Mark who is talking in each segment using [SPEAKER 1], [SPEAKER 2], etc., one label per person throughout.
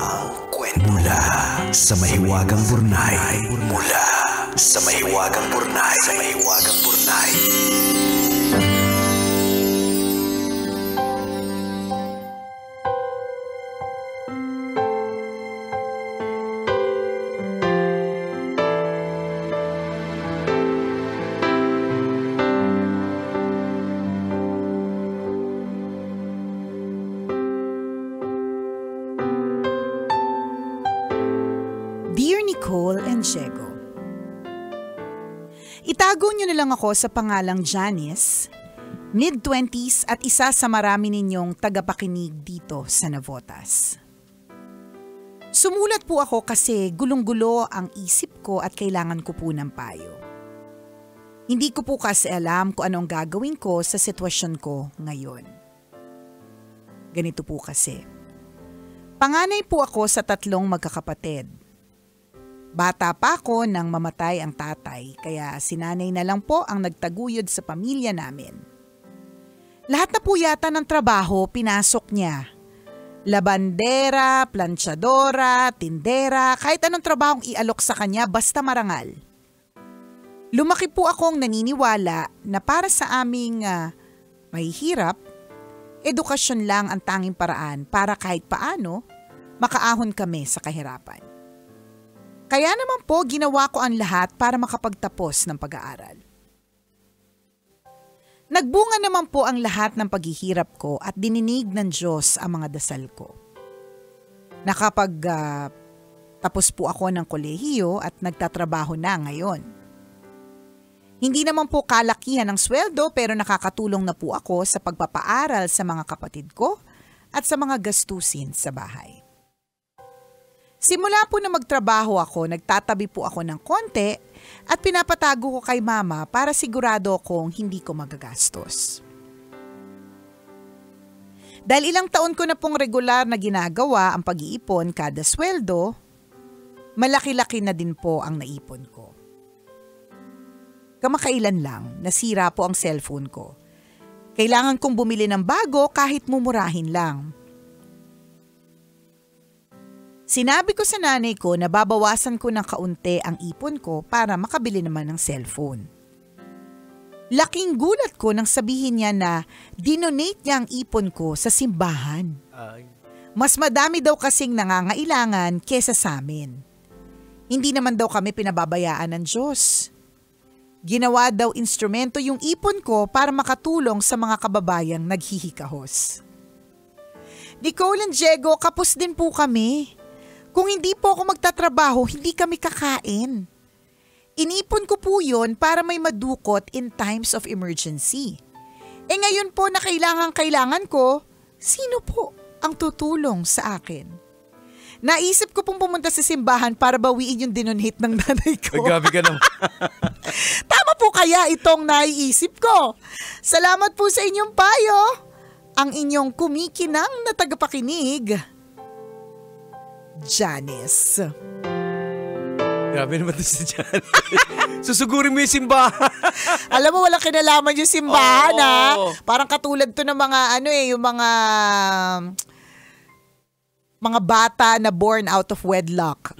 [SPEAKER 1] Mula sa mahiwagang Burnay. Mula sa mahiwagang Burnay.
[SPEAKER 2] Dear Nicole and Diego, itago niyo na lang ako sa pangalang Janice, mid-20s at isa sa marami ninyong tagapakinig dito sa Navotas. Sumulat po ako kasi gulong-gulo ang isip ko at kailangan ko po ng payo. Hindi ko po kasi alam kung anong gagawin ko sa sitwasyon ko ngayon. Ganito po kasi. Panganay po ako sa 3 magkakapatid. Bata pa ako nang mamatay ang tatay, kaya si nanay na lang po ang nagtaguyod sa pamilya namin. Lahat na po yata ng trabaho pinasok niya. Labandera, planchadora, tindera, kahit anong trabahong ialok sa kanya basta marangal. Lumaki po akong naniniwala na para sa aming mahihirap, edukasyon lang ang tanging paraan para kahit paano makaahon kami sa kahirapan. Kaya naman po ginawa ko ang lahat para makapagtapos ng pag-aaral. Nagbunga naman po ang lahat ng paghihirap ko at dininig ng Diyos ang mga dasal ko. Tapos po ako ng kolehiyo at nagtatrabaho na ngayon. Hindi naman po kalakihan ng sweldo pero nakakatulong na po ako sa pagpapaaral sa mga kapatid ko at sa mga gastusin sa bahay. Simula po na magtrabaho ako, nagtatabi po ako ng konti at pinapatago ko kay mama para sigurado akong hindi ko magagastos. Dahil ilang taon ko na pong regular na ginagawa ang pag-iipon kada sweldo, malaki-laki na din po ang naipon ko. Kamakailan lang, nasira po ang cellphone ko. Kailangan kong bumili ng bago kahit mumurahin lang. Sinabi ko sa nanay ko na babawasan ko ng kaunti ang ipon ko para makabili naman ng cellphone. Laking gulat ko nang sabihin niya na dinonate niya ang ipon ko sa simbahan. Mas madami daw kasing nangangailangan kesa sa amin. Hindi naman daw kami pinababayaan ng Diyos. Ginawa daw instrumento yung ipon ko para makatulong sa mga kababayang naghihikahos. Nicole and Diego, kapos din po kami. Kung hindi po ako magtatrabaho, hindi kami kakain. Inipon ko po yun para may madukot in times of emergency. Ngayon po na kailangan ko, sino po ang tutulong sa akin? Naisip ko pong pumunta sa simbahan para bawiin yung dinonate ng nanay ko.
[SPEAKER 3] Grabe ka naman.
[SPEAKER 2] Tama po kaya itong naiisip ko. Salamat po sa inyong payo. Ang inyong kumikinang na tagapakinig, Janice.
[SPEAKER 3] Grabe naman ito si Janice. Susugurin mo yung simbahan.
[SPEAKER 2] Alam mo, walang kinalaman yung simbahan, ha? Parang katulad to ng mga, yung mga bata na born out of wedlock.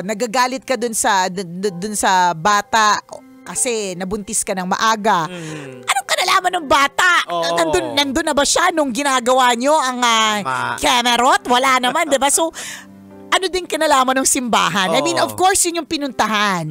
[SPEAKER 2] Nagagalit ka dun sa bata kasi nabuntis ka ng maaga. Anong kinalaman ng bata? Nandun na ba siya nung ginagawa nyo ang camerot? Wala naman, diba? So, ano din kinalaman ng simbahan? I mean, of course, yun yung pinuntahan.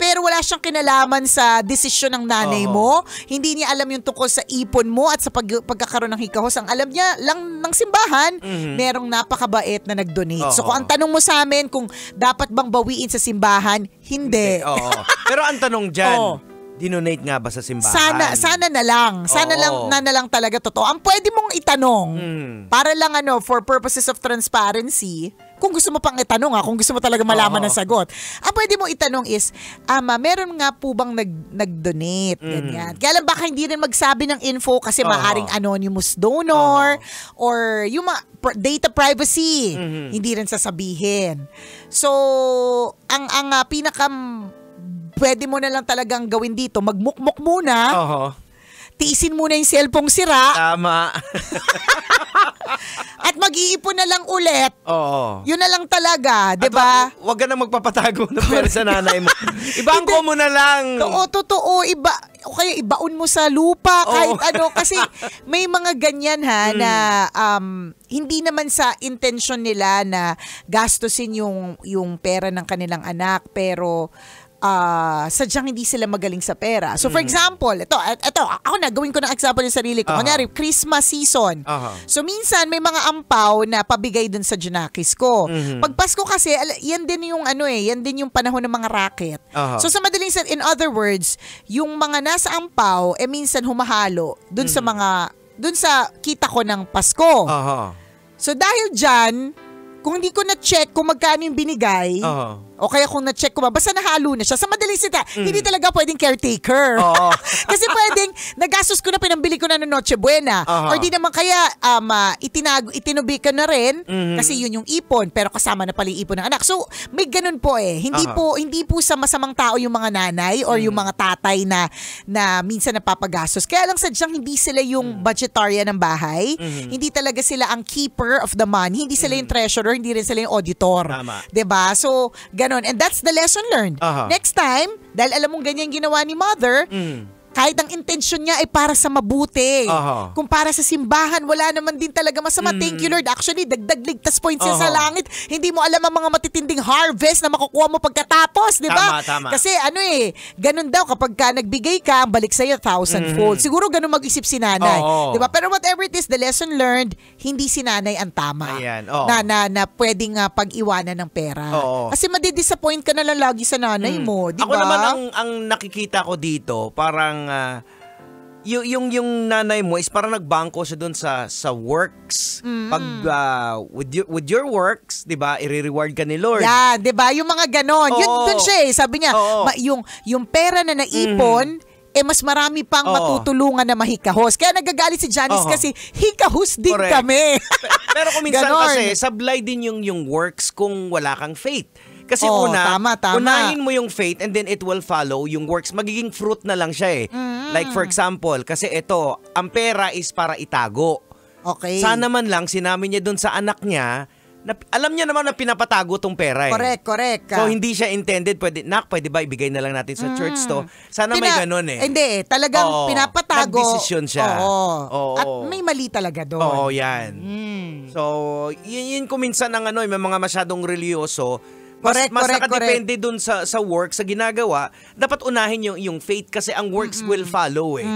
[SPEAKER 2] Pero wala siyang kinalaman sa desisyon ng nanay mo. Hindi niya alam yung tungkol sa ipon mo at sa pagkakaroon ng hikahos. Ang alam niya lang ng simbahan, merong napakabait na nag-donate. So kung ang tanong mo sa amin kung dapat bang bawiin sa simbahan, hindi.
[SPEAKER 3] Pero ang tanong dyan, dinonate nga ba sa simbahan?
[SPEAKER 2] Sana na lang. Sana na lang talaga totoo. Ang pwede mong itanong, para lang for purposes of transparency, kung gusto mo pang itanong kung gusto mo talaga malaman ang sagot. Ang pwede mo itanong is, meron nga po bang nag-donate? Ganyan. Kaya lang baka hindi rin magsabi ng info kasi maaring anonymous donor or yung data privacy. Hindi rin sasabihin. So, ang pinaka pwede mo na lang talagang gawin dito, magmukmuk muna. tiisin muna yung cellphone sira
[SPEAKER 3] Tama.
[SPEAKER 2] at mag-iipon na lang ulit.
[SPEAKER 3] Oo.
[SPEAKER 2] Yun na lang talaga,
[SPEAKER 3] At
[SPEAKER 2] 'di ba?
[SPEAKER 3] Wag ka na magpapatago ng pera sa nanay mo. Ibangko mo na lang.
[SPEAKER 2] Oo, totoo. O kaya ibaon mo sa lupa, kahit ano. Kasi may mga ganyan na hindi naman sa intention nila na gastusin yung pera ng kanilang anak. Pero sadyang hindi sila magaling sa pera. So for example, ito, ako na, gawin ko ng example yung sarili ko. Kunyari, Christmas season. So minsan may mga ampaw na pabigay dun sa Junakis ko. Pag Pasko kasi, yan din yung yan din yung panahon ng mga racket. So sa madaling in other words, yung mga nasa ampaw, minsan humahalo dun sa dun sa kita ko ng Pasko. So dahil dyan, kung hindi ko na-check kung magkano yung binigay, o kaya kung na-check ko ba, basta nahalo na siya. Sa madaling sita, hindi talaga pwedeng caretaker. Kasi pwedeng, nagastos ko na, pinambili ko na ng Noche Buena. Or di naman kaya, itinubi ka na rin, kasi yun yung ipon, pero kasama na pala yung ipon ng anak. So, may ganun po eh. Hindi po sa masamang tao yung mga nanay or yung mga tatay na minsan napapagastos. Kaya lang sadyang hindi sila yung budgetarian ng bahay. Hindi talaga sila ang keeper of the money. Hindi sila yung treasurer, hindi rin sila yung auditor.
[SPEAKER 3] Tama.
[SPEAKER 2] 'Di ba? So, ganon. And that's the lesson learned. Next time, dahil alam mong ganyan ginawa ni mother, kahit ang intensyon niya ay para sa mabuti. Kung para sa simbahan, wala naman din talaga masama. Thank you, Lord. Actually, dagdag ligtas points yan sa langit. Hindi mo alam ang mga matitinding harvest na makukuha mo pagkatapos, di ba?
[SPEAKER 3] Tama.
[SPEAKER 2] Kasi ganun daw, kapag ka nagbigay ka, balik sa'yo 1,000-fold. Siguro ganun mag-isip si nanay. Di ba? Pero whatever it is, the lesson learned, hindi si nanay ang tama.
[SPEAKER 3] Ayan.
[SPEAKER 2] Na pwedeng pag-iwanan ng pera. Kasi madidisappoint ka na lang lagi sa nanay mo, di ba?
[SPEAKER 3] Ako naman ang nakikita ko dito, parang yung nanay mo is parang nagbangko siya doon sa works. Pag with your works, 'di ba? I-reward ka ni Lord.
[SPEAKER 2] Yeah, 'di ba? Yung mga ganon. Yun doon siya eh. Sabi niya, yung pera na naipon, mas marami pang matutulungan na mahikahos. Kaya nagagalit si Janice kasi hikahos din kami.
[SPEAKER 3] Pero kung minsan kasi sablay din yung works kung wala kang faith. Kasi tama. Unahin mo yung faith and then it will follow yung works. Magiging fruit na lang siya eh. Like for example, kasi ito, ang pera is para itago.
[SPEAKER 2] Okay.
[SPEAKER 3] Sana man lang sinabi niya dun sa anak niya, na, alam niya naman na pinapatago tong pera eh.
[SPEAKER 2] Correct.
[SPEAKER 3] So hindi siya intended, pwede ba ibigay na lang natin sa church to? Sana may ganun eh.
[SPEAKER 2] Hindi, talagang pinapatago.
[SPEAKER 3] Nagdesisyon siya.
[SPEAKER 2] At may mali talaga doon.
[SPEAKER 3] Oo, yan. So, yun kung minsan ang may mga masyadong religyoso, mas nakadepende dun sa work, sa ginagawa, dapat unahin yung faith kasi ang works will follow eh.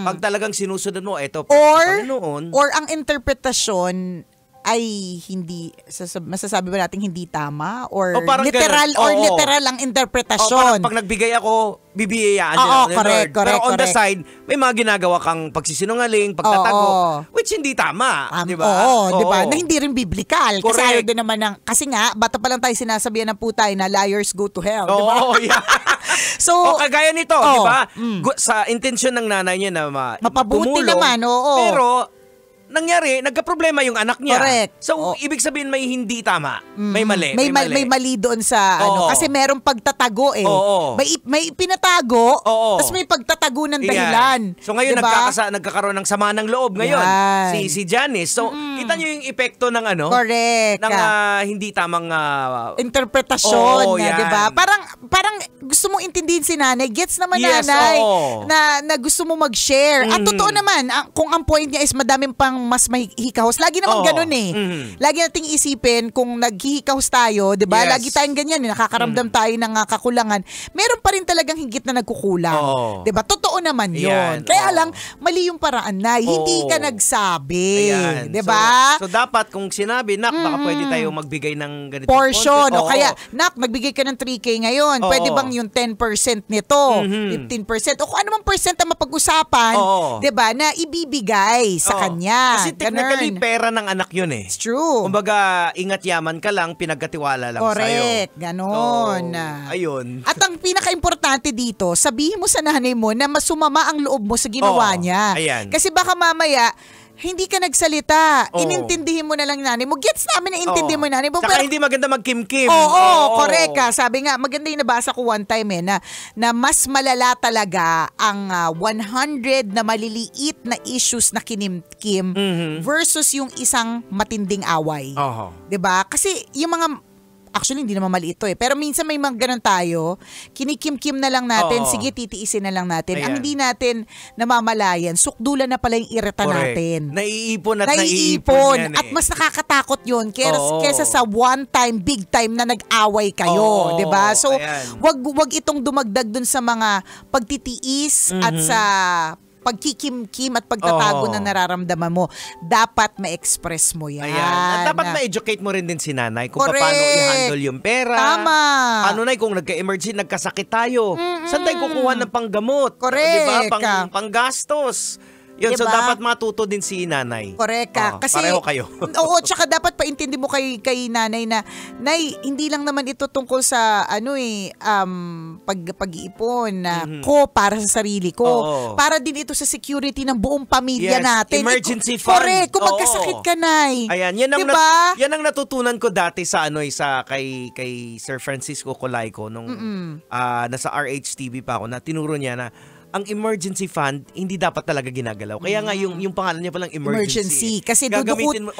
[SPEAKER 3] Pag talagang sinusunod mo, eto,
[SPEAKER 2] or ang interpretasyon ay hindi, masasabi ba natin hindi tama? Or literal literal ang interpretasyon?
[SPEAKER 3] Pag nagbigay ako, bibiyayaan niya.
[SPEAKER 2] Correct.
[SPEAKER 3] Pero on the side, may mga ginagawa kang pagsisinungaling, pagtatago, which hindi tama. Di ba?
[SPEAKER 2] Di ba? Na hindi rin biblical. Kasi ayaw din naman kasi nga, bata pa lang tayo sinasabihan ng putay na liars go to hell. Di ba?
[SPEAKER 3] Yeah.
[SPEAKER 2] So,
[SPEAKER 3] kagaya nito, di ba? Sa intensyon ng nanay niya na
[SPEAKER 2] mapabuti
[SPEAKER 3] tumulong,
[SPEAKER 2] naman,
[SPEAKER 3] pero nangyari, nagka-problema yung anak niya.
[SPEAKER 2] Correct.
[SPEAKER 3] So, ibig sabihin may hindi tama. May mali.
[SPEAKER 2] May mali doon sa kasi merong pagtatago eh. May pinatago, tapos may pagtatago ng dahilan.
[SPEAKER 3] So ngayon
[SPEAKER 2] diba?
[SPEAKER 3] nagkakaroon ng sama ng loob ngayon si Janice. So kita niyo yung epekto ng
[SPEAKER 2] correct.
[SPEAKER 3] Ng hindi tamang
[SPEAKER 2] interpretasyon, di ba? Parang gusto mong intindihin si nanay, gets naman nanay na gusto mo mag-share. At totoo naman, kung ang point niya is madaming pang mas mahihikahos. Lagi naman ganun eh. Lagi nating isipin kung naghihikahos tayo, 'di ba? Lagi tayong ganyan, nakakaramdam tayo ng kakulangan. Meron pa rin talagang higit na nagkukulang. 'Di ba? Totoo naman 'yon. Kaya lang mali yung paraan na hindi ka nagsabi, 'di ba?
[SPEAKER 3] So dapat kung sinabi, nak, baka pwede tayo magbigay ng ganito
[SPEAKER 2] portion. O kaya, nak, nagbigay ka ng 3K ngayon. Pwede bang yung 10% nito, 15%, o kung ano mang percent na mapag-usapan, 'di ba, na ibibigay sa kanya.
[SPEAKER 3] Kasi technically, pera ng anak yun eh.
[SPEAKER 2] It's true.
[SPEAKER 3] Kumbaga, ingat yaman ka lang, pinagkatiwala lang sa'yo.
[SPEAKER 2] Correct. Ganon.
[SPEAKER 3] Ayun.
[SPEAKER 2] At ang pinaka-importante dito, sabihin mo sa nanay mo na masumama ang loob mo sa ginawa niya.
[SPEAKER 3] Ayan.
[SPEAKER 2] Kasi baka mamaya, hindi ka nagsalita.
[SPEAKER 3] Oo.
[SPEAKER 2] Inintindihin mo na lang nanay mo. Gets namin na intindihin mo nanay mo.
[SPEAKER 3] Saka hindi maganda magkim-kim.
[SPEAKER 2] Oo, correct ka. Sabi nga, maganda yung nabasa ko one time na mas malala talaga ang 100 na maliliit na issues na kinimkim versus yung isang matinding away. Diba? Kasi yung mga actually, hindi naman mali ito pero minsan may mga ganun tayo, kinikim-kim na lang natin, sige, titiisin na lang natin. Ayan. Ang hindi natin namamalayan, sukdulan na pala yung irita natin.
[SPEAKER 3] Naiipon at naiipon.
[SPEAKER 2] At mas nakakatakot yun kesa sa one time, big time na nag-away kayo. Diba? So, wag itong dumagdag dun sa mga pagtitiis at sa pagkikimkim at pagtatago na nararamdaman mo. Dapat ma-express mo yan.
[SPEAKER 3] At dapat ma-educate mo rin din si nanay kung paano i-handle yung pera.
[SPEAKER 2] Tama.
[SPEAKER 3] Paano na kung nagka-emergency, nagkasakit tayo. Saan tayo kukuha ng panggamot?
[SPEAKER 2] Correct.
[SPEAKER 3] Diba? Panggastos. Yun, diba? So dapat matuto din si nanay.
[SPEAKER 2] Correct ka. Kasi,
[SPEAKER 3] pareho kayo.
[SPEAKER 2] Oo, tsaka dapat paintindi mo kay nanay na, Nay, hindi lang naman ito tungkol sa pag-iipon ko para sa sarili ko. Para din ito sa security ng buong pamilya natin.
[SPEAKER 3] Emergency fund.
[SPEAKER 2] Correct. Kung magkasakit ka, Nay.
[SPEAKER 3] Ayan, yan ang natutunan ko dati sa kay Sir Francisco Colayco nung nasa RHTV pa ako, na tinuro niya na ang emergency fund, hindi dapat talaga ginagalaw. Kaya nga yung pangalan niya palang emergency.
[SPEAKER 2] Kasi dudukutin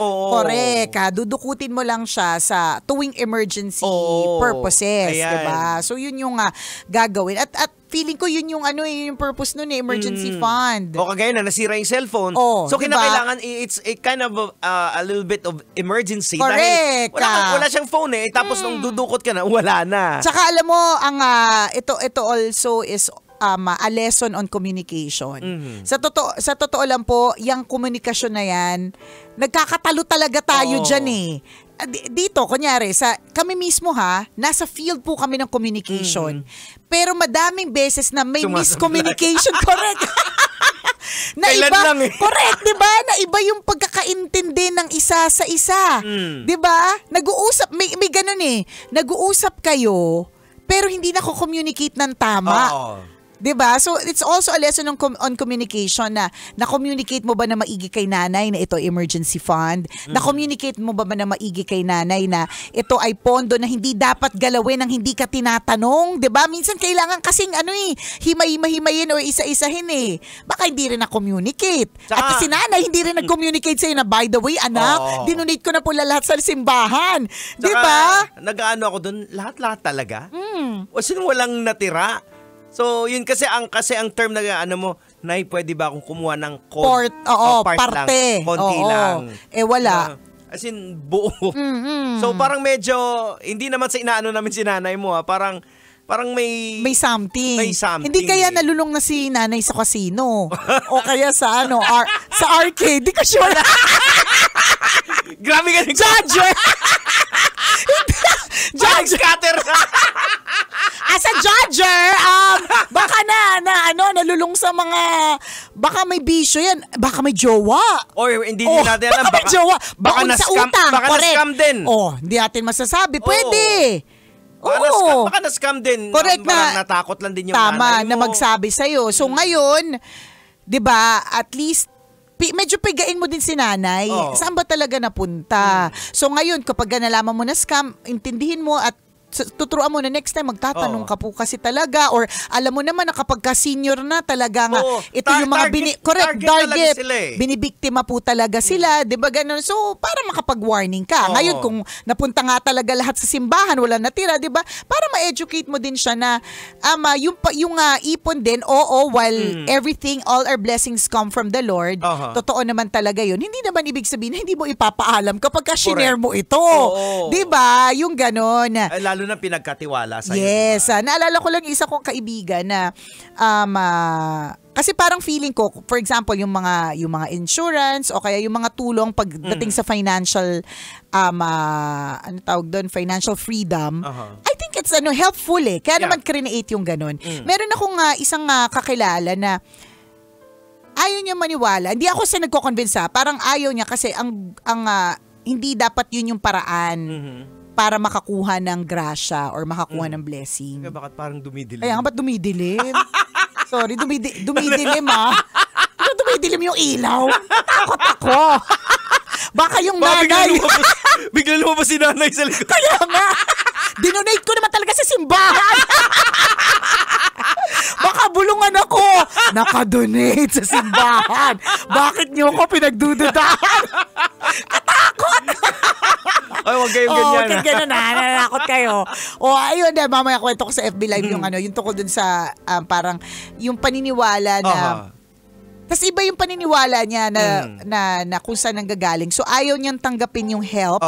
[SPEAKER 2] mo lang siya sa tuwing emergency purposes. Ayan. Diba? So yun yung gagawin. At feeling ko yun yung yung purpose nun emergency fund.
[SPEAKER 3] O kagaya na nasira yung cellphone. So
[SPEAKER 2] diba?
[SPEAKER 3] kinakailangan, it's a kind of a little bit of emergency.
[SPEAKER 2] Correct.
[SPEAKER 3] Dahil wala siyang phone tapos nung dudukot ka na, wala na.
[SPEAKER 2] Tsaka alam mo, ito also is a lesson on communication. Sa totoo lang po, yung komunikasyon na yan, nagkakatalo talaga tayo dyan dito, kunyari, kami mismo nasa field po kami ng communication. Pero madaming beses na may miscommunication. Correct. Na iba, correct, di ba? Na iba yung pagkakaintindi ng isa sa isa. Di ba? Nag-uusap, may ganun nag-uusap kayo, pero hindi na communicate ng tama. Diba? So, it's also a lesson on communication na communicate mo ba na maigi kay nanay na ito emergency fund? Na-communicate mo ba na maigi kay nanay na ito ay pondo na hindi dapat galawin ng hindi ka tinatanong? Diba? Minsan kailangan kasing himay-mahimayin o isa-isahin Baka hindi rin na-communicate. At si nanay hindi rin nag-communicate sa'yo na, by the way, anak, dinonate ko na po lahat sa simbahan. Diba?
[SPEAKER 3] Nag-ano ako dun, lahat-lahat talaga? O sino walang natira? So, yun kasi ang term na Nay, pwede ba akong kumuha ng
[SPEAKER 2] part
[SPEAKER 3] lang, konti lang.
[SPEAKER 2] Wala.
[SPEAKER 3] As in, buo. So, parang medyo, hindi naman sa inaano namin si nanay mo parang may something.
[SPEAKER 2] Hindi kaya nalulong na si nanay sa casino. O kaya sa sa arcade. Di ko sure.
[SPEAKER 3] Grabe ka
[SPEAKER 2] Judger!
[SPEAKER 3] Scatter!
[SPEAKER 2] As a judger, baka nalulong sa mga, baka may bisyo yan, baka may jowa.
[SPEAKER 3] Or hindi natin alam,
[SPEAKER 2] baka may jowa.
[SPEAKER 3] Baka na-scam din.
[SPEAKER 2] Hindi natin masasabi. Pwede.
[SPEAKER 3] Baka na-scam din.
[SPEAKER 2] Correct
[SPEAKER 3] na. Natakot lang din yung
[SPEAKER 2] nanay mo. Tama,
[SPEAKER 3] na
[SPEAKER 2] magsabi sa'yo. So ngayon, di ba, at least, medyo pigain mo din si nanay. Saan ba talaga napunta? So ngayon, kapag nalaman mo na scam, intindihin mo at tuturuan mo na next time magtatanong ka po kasi talaga, or alam mo naman na kapag ka-senior na talaga nga ito yung mga target binibiktima po talaga sila, 'di ba ganun? So para makapag-warning ka. Ngayon kung napunta nga talaga lahat sa simbahan, wala natira, 'di ba? Para ma-educate mo din siya na yung ipon din, while everything, all our blessings come from the Lord. Totoo naman talaga 'yun. Hindi naman ibig sabihin na hindi mo ipapaalam kapag ka-share mo ito. 'Di ba? Yung ganun.
[SPEAKER 3] Lalo na pinagkatiwala sa'yo.
[SPEAKER 2] Yes. Naalala ko lang isa kong kaibigan na kasi parang feeling ko, for example, yung mga insurance o kaya yung mga tulong pagdating sa financial financial freedom. I think it's helpful Kaya naman create yung ganun. Meron akong isang kakilala na ayaw niya maniwala. Hindi ako sa nagko-convince parang ayaw niya kasi ang hindi dapat yun yung paraan para makakuha ng grasya or makakuha ng blessing.
[SPEAKER 3] Kaya bakit parang dumidilim?
[SPEAKER 2] Ba't dumidilim? Sorry, dumidilim dumidilim yung ilaw. Takot ako. Baka yung nanay.
[SPEAKER 3] Bigla lumabas si nanay sa likod.
[SPEAKER 2] Kaya nga. Dinonate ko naman talaga sa simbahan. Baka bulungan ako. Nakadonate sa simbahan. Bakit niyo ako pinagdududahan? Katakot.
[SPEAKER 3] Ay, huwag kayong ganyan.
[SPEAKER 2] Huwag kayong ganyan na. Nanakot kayo. Ayun na, mamaya kwento ko sa FB Live yung tungkol dun sa parang yung paniniwala na tas iba yung paniniwala niya na kung saan nanggagaling. So ayaw niyang tanggapin yung help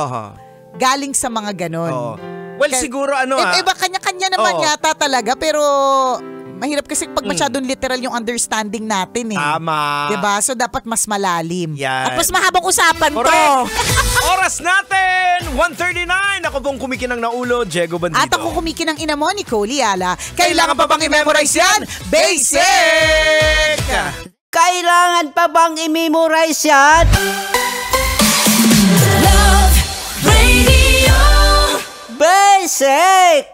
[SPEAKER 2] galing sa mga ganon.
[SPEAKER 3] Well, siguro
[SPEAKER 2] iba kanya-kanya naman yata talaga, pero mahirap kasi pag masyadong literal yung understanding natin eh.
[SPEAKER 3] Tama.
[SPEAKER 2] Diba? So dapat mas malalim.
[SPEAKER 3] Yan.
[SPEAKER 2] At mas mahabang usapan to.
[SPEAKER 3] Oras natin! 1:39! Ako pong kumikinang na ulo, Diego Bandido.
[SPEAKER 2] At ako kumikinang ina mo, Nicole Yala. Kailangan pa bang i-memorize yan? Basic!
[SPEAKER 4] Kailangan pa bang i-memorize yan?
[SPEAKER 5] Love Radio
[SPEAKER 4] Basic!